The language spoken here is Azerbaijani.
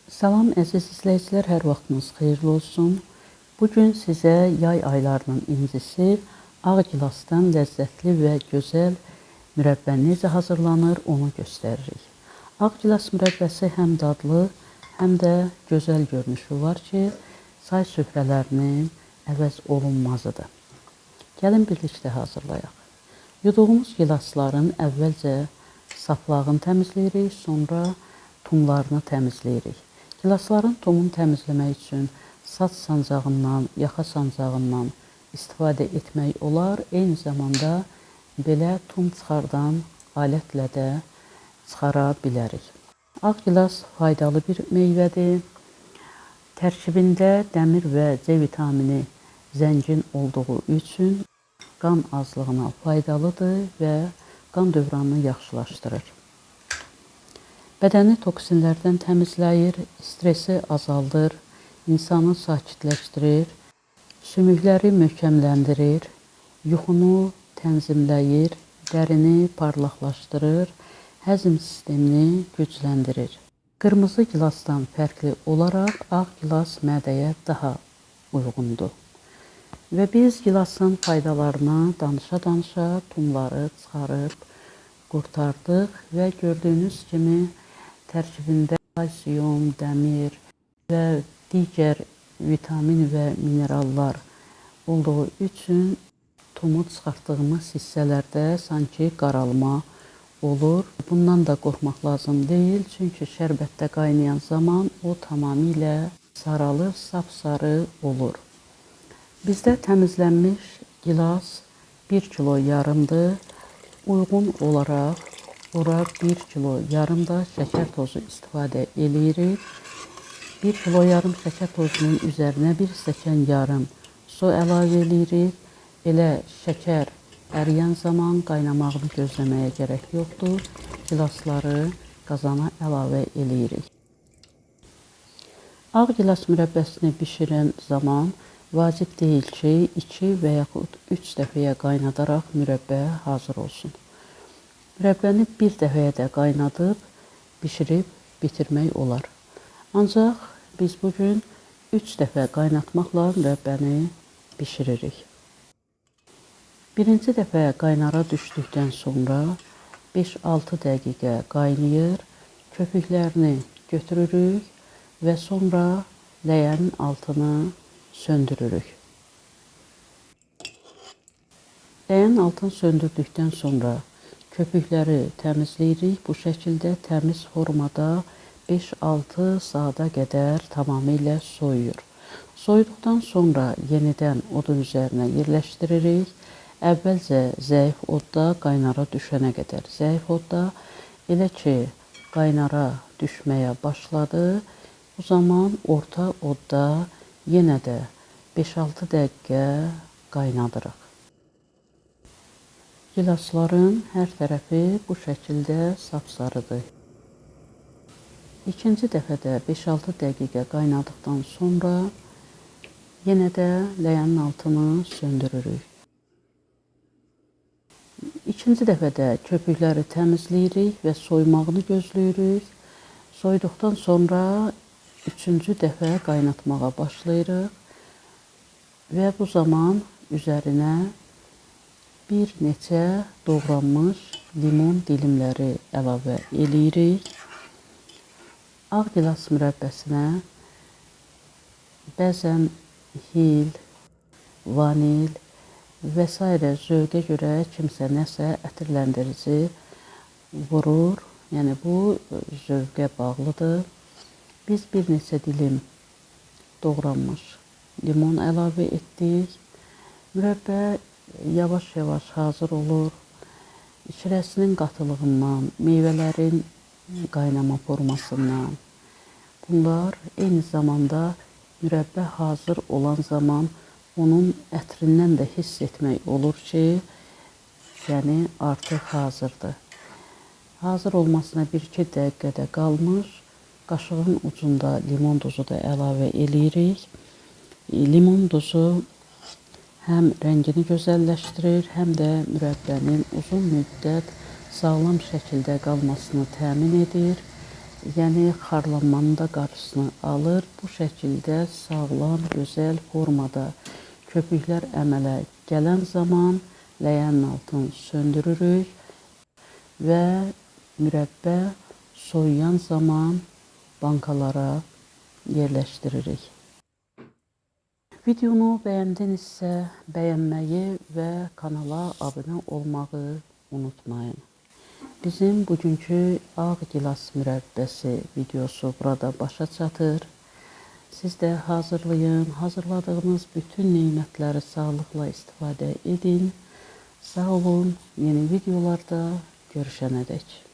Salam əziz izləyicilər, hər vaxtınız xeyirli olsun. Bugün sizə yay aylarının incisi ağ gilasdan ləzzətli və gözəl mürəbbə necə hazırlanır, onu göstəririk. Ağ gilas mürəbbəsi həm dadlı, həm də gözəl görünüşü var ki, çay süfrələrinin əvəz olunmazıdır. Gəlin birlikdə hazırlayaq. Yuduğumuz gilasların əvvəlcə saplağını təmizləyirik, sonra tumlarını təmizləyirik. Gilasların tumunu təmizləmək üçün saç sancağından, yaxa sancağından istifadə etmək olar. Eyni zamanda belə tum çıxardan alətlə də çıxara bilərik. Ağ gilas faydalı bir meyvədir. Tərkibində dəmir və C vitamini zəngin olduğu üçün qan azlığına faydalıdır və qan dövranını yaxşılaşdırır. Bədəni toksinlərdən təmizləyir, stresi azaldır, insanı sakitləşdirir, sümükləri möhkəmləndirir, yuxunu tənzimləyir, dərini parlaqlaşdırır, həzm sistemini gücləndirir. Qırmızı gilasdan fərqli olaraq ağ gilas mədəyə daha uyğundur. Və biz gilasın faydalarına danışa-danışa tumları çıxarıb qurtardıq və gördüyünüz kimi tərkibində kalsium, dəmir və digər vitamin və minerallar olduğu üçün tumu çıxartdığımız hissələrdə sanki qaralma olur. Bundan da qorxmaq lazım deyil, çünki şərbətdə qaynayan zaman o tamamilə saralır, sapsarı olur. Bizdə təmizlənmiş gilas 1 kilo yarımdır. Uyğun olaraq bura 1 kilo yarım da şəkər tozu istifadə edirik. 1 kilo yarım şəkər tozunun üzərinə 1 stəkan yarım su əlavə edirik. Elə şəkər əriyən zaman qaynamağını gözləməyə gərək yoxdur. Gilasları qazana əlavə edirik. Ağ gilas mürəbbəsini bişirən zaman vacib deyil ki, 2 və yaxud 3 dəfəyə qaynadaraq mürəbbə hazır olsun. Mürəbbəni bir dəfəyə də qaynadıb, bişirib bitirmək olar. Ancaq biz bugün 3 dəfə qaynatmaqla mürəbbəni bişiririk. Birinci dəfə qaynara düşdükdən sonra 5-6 dəqiqə qaynayır, köpüklərini götürürük və sonra ləyənin altını söndürürük. Ləyənin altını söndürdükdən sonra köpükləri təmizləyirik. Bu şəkildə təmiz formada 5-6 saata qədər tamamilə soyuyur. Soyuduqdan sonra yenidən odun üzərinə yerləşdiririk. Əvvəlcə zəif odda qaynara düşənə qədər. Zəif odda elə ki qaynara düşməyə başladı. Bu zaman orta odda yenə də 5-6 dəqiqə qaynadırıq. Gilasların hər tərəfi bu şəkildə sapsarıdır. İkinci dəfədə 5-6 dəqiqə qaynadıqdan sonra yenə də ləyənin altını söndürürük. İkinci dəfədə köpükləri təmizləyirik və soymağını gözləyirik. Soyduqdan sonra üçüncü dəfə qaynatmağa başlayırıq və bu zaman üzərinə bir neçə doğranmış limon dilimləri əlavə edirik. Ağ gilas mürəbbəsinə bəzən hil, vanil və s. zövqə görə kimsə nəsə ətirləndirici vurur. Yəni bu zövqə bağlıdır. Biz bir neçə dilim doğranmış limon əlavə etdik. Mürəbbə yavaş-yavaş hazır olur. İçərəsinin qatılığından, meyvələrin qaynama formasından. Bunlar eyni zamanda mürəbbə hazır olan zaman onun ətrindən də hiss etmək olur ki, yəni artıq hazırdır. Hazır olmasına 1-2 dəqiqədə qalmış. Qaşığın ucunda limon duzu da əlavə edirik. Limon duzu həm rəngini gözəlləşdirir, həm də mürəbbənin uzun müddət sağlam şəkildə qalmasını təmin edir yəni xarlanmanın da qarşısını alır. Bu şəkildə sağlam, gözəl formada köpüklər əmələ gələn zaman ləyənin altını söndürürük və mürəbbə soyuyan zaman bankalara yerləşdiririk. Videonu bəyəndinizsə bəyənməyi və kanala abunə olmağı unutmayın. Bizim bugünkü ağ gilas mürəbbəsi videosu burada başa çatır. Siz də hazırlayın, hazırladığınız bütün nemətləri sağlıqla istifadə edin. Sağ olun, yeni videolarda görüşənədək.